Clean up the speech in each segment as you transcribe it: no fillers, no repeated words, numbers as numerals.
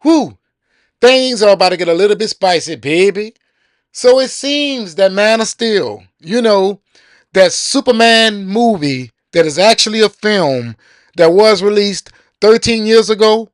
Whew, things are about to get a little bit spicy, baby. So it seems that Man of Steel, that Superman movie that is actually a film that was released 13 years ago,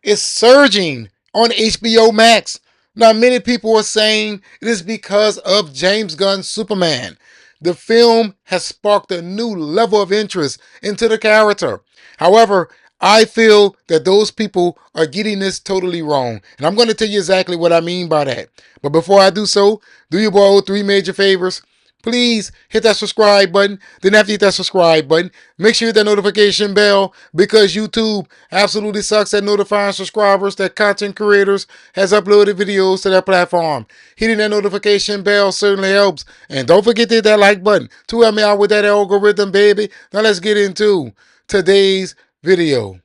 is surging on HBO Max. Now, many people are saying it is because of James Gunn's Superman. The film has sparked a new level of interest into the character. However, I feel that those people are getting this totally wrong. And I'm going to tell you exactly what I mean by that. But before I do so, do your boy three major favors. Please hit that subscribe button. Then after you hit that subscribe button, make sure you hit that notification bell, because YouTube absolutely sucks at notifying subscribers that content creators has uploaded videos to their platform. Hitting that notification bell certainly helps. And don't forget to hit that like button to help me out with that algorithm, baby. Now let's get into today's video.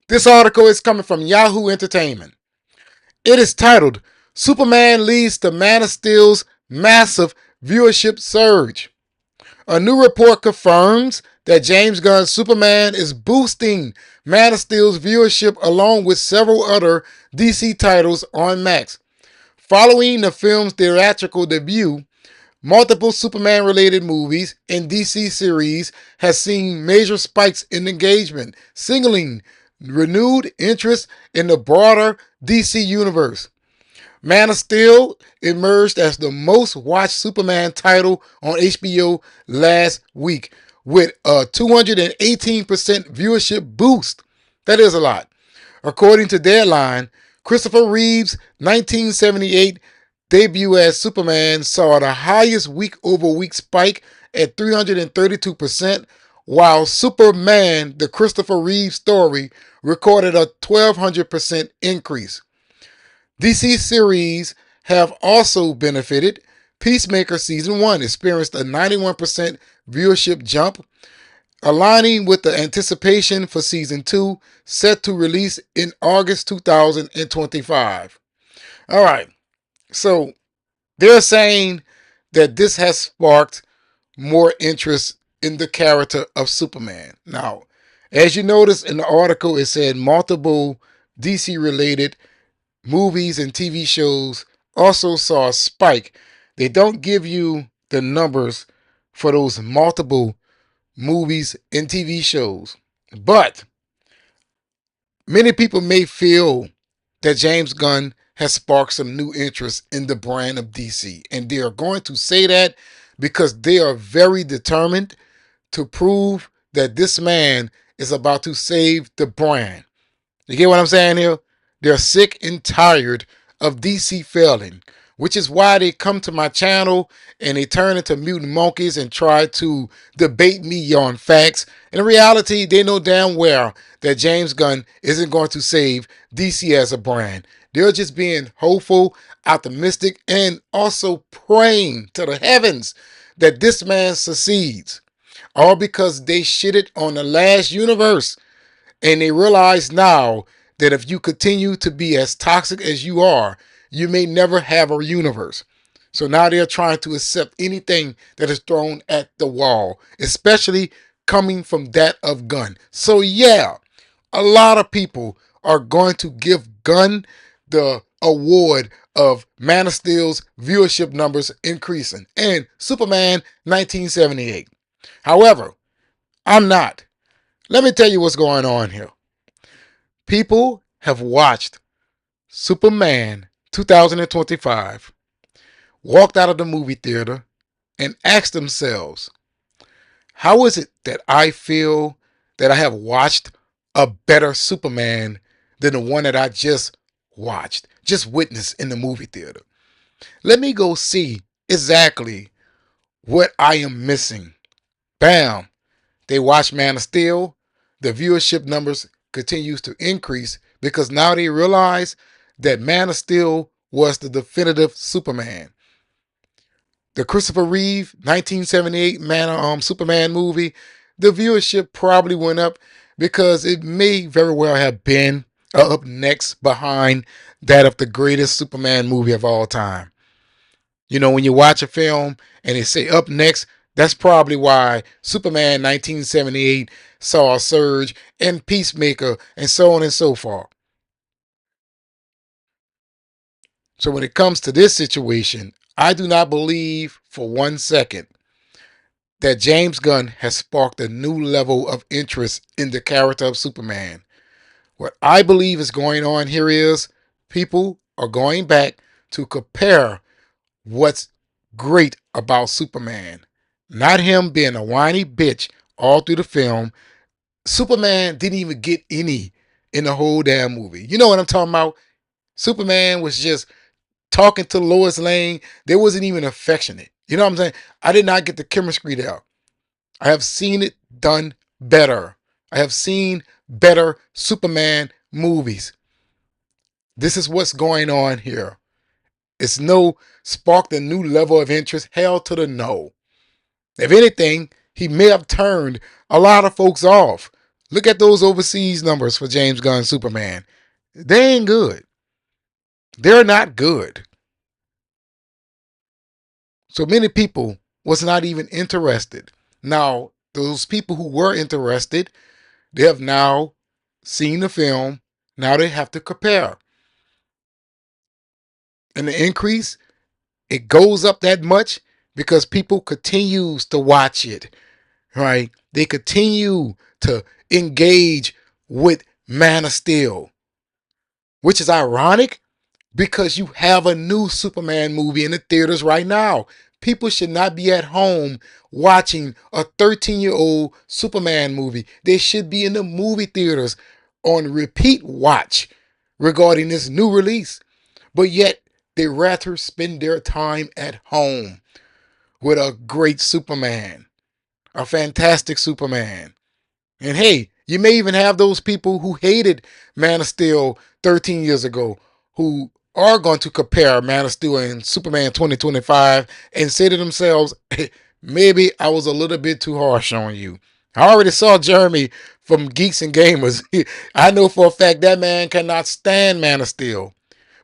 This article is coming from Yahoo Entertainment. It is titled, Superman Leads to Man of Steel's Massive Viewership Surge. A new report confirms that James Gunn's Superman is boosting Man of Steel's viewership along with several other DC titles on Max. Following the film's theatrical debut, multiple Superman-related movies and DC series has seen major spikes in engagement, signaling renewed interest in the broader DC universe. Man of Steel emerged as the most watched Superman title on HBO last week with a 218% viewership boost. That is a lot. According to Deadline, Christopher Reeve's 1978 debut as Superman saw the highest week-over-week spike at 332%, while Superman, the Christopher Reeve story, recorded a 1,200% increase. DC series have also benefited. Peacemaker Season 1 experienced a 91% viewership jump, aligning with the anticipation for Season 2, set to release in August 2025. All right, so they're saying that this has sparked more interest in the character of Superman. Now, as you notice in the article, it said multiple DC-related movies and TV shows also saw a spike. They don't give you the numbers for those multiple movies and TV shows, but many people may feel that James Gunn has sparked some new interest in the brand of DC, and they are going to say that because they are very determined to prove that this man is about to save the brand. You get what I'm saying here? They're sick and tired of DC failing, which is why they come to my channel and they turn into mutant monkeys and try to debate me on facts. In reality, they know damn well that James Gunn isn't going to save DC as a brand. They're just being hopeful, optimistic, and also praying to the heavens that this man succeeds. All because they shitted on the last universe. And they realize now that if you continue to be as toxic as you are, you may never have a universe. So now they're trying to accept anything that is thrown at the wall, especially coming from that of Gunn. So yeah, a lot of people are going to give Gunn the award of Man of Steel's viewership numbers increasing and Superman 1978. However, I'm not. Let me tell you what's going on here. People have watched Superman 2025, walked out of the movie theater, and asked themselves, how is it that I feel that I have watched a better Superman than the one that I just watched, just witnessed in the movie theater? Let me go see exactly what I am missing. Bam! They watch Man of Steel. The viewership numbers continues to increase because now they realize that Man of Steel was the definitive Superman. The Christopher Reeve 1978 Superman movie, the viewership probably went up because it may very well have been up next behind that of the greatest Superman movie of all time. You know, when you watch a film and they say up next, That's probably why Superman 1978 saw a surge, and Peacemaker, and so on and so forth. So when it comes to this situation, I do not believe for 1 second that James Gunn has sparked a new level of interest in the character of Superman. What I believe is going on here is people are going back to compare what's great about Superman. Not him being a whiny bitch all through the film. Superman didn't even get any in the whole damn movie. You know what I'm talking about? Superman was just talking to Lois Lane. They wasn't even affectionate. You know what I'm saying? I did not get the chemistry there. I have seen it done better. I have seen better Superman movies. This is what's going on here. It's no sparked a new level of interest. Hell to the no. If anything, he may have turned a lot of folks off. Look at those overseas numbers for James Gunn's Superman. They ain't good. They're not good. So many people was not even interested. Now, those people who were interested, they have now seen the film. Now they have to compare. And the increase, it goes up that much because people continues to watch it, right? They continue to engage with Man of Steel, which is ironic because you have a new Superman movie in the theaters right now. People should not be at home watching a 13-year-old Superman movie. They should be in the movie theaters on repeat watch regarding this new release. But yet, they rather spend their time at home with a great Superman, a fantastic Superman. And hey, you may even have those people who hated Man of Steel 13 years ago who are going to compare Man of Steel and Superman 2025 and say to themselves, hey, maybe I was a little bit too harsh on you. I already saw Jeremy from Geeks and Gamers. I know for a fact that man cannot stand Man of Steel,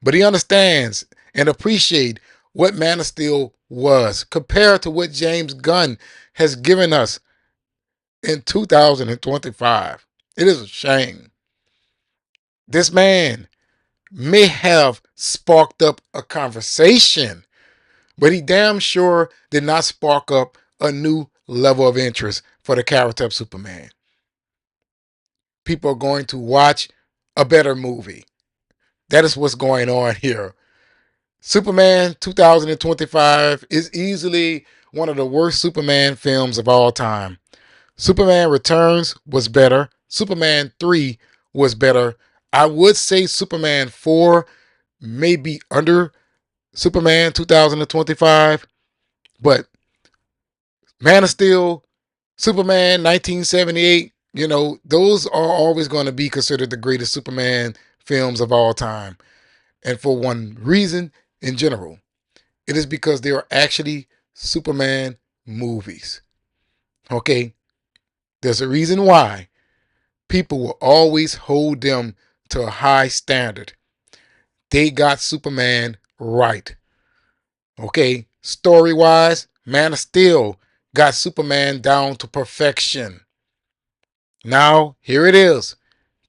but he understands and appreciates what Man of Steel was compared to what James Gunn has given us in 2025. It is a shame. This man may have sparked up a conversation, but he damn sure did not spark up a new level of interest for the character of Superman. People are going to watch a better movie. That is what's going on here. Superman 2025 is easily one of the worst Superman films of all time. Superman Returns was better. Superman 3 was better. I would say Superman 4 may be under Superman 2025, but Man of Steel, Superman 1978, those are always going to be considered the greatest Superman films of all time. And for one reason in general, it is because they are actually Superman movies. Okay? There's a reason why people will always hold them to a high standard. They got Superman right. Okay? Story wise, Man of Steel got Superman down to perfection. Now, here it is.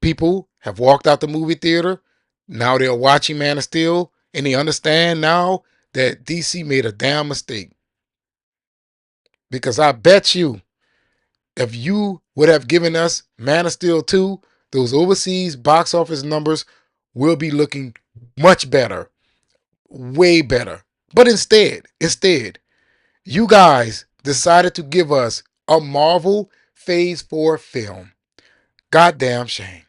People have walked out the movie theater. Now they're watching Man of Steel, and they understand now that DC made a damn mistake. Because I bet you, if you would have given us Man of Steel 2, those overseas box office numbers will be looking much better, way better. But instead, you guys decided to give us a Marvel Phase 4 film. Goddamn shame.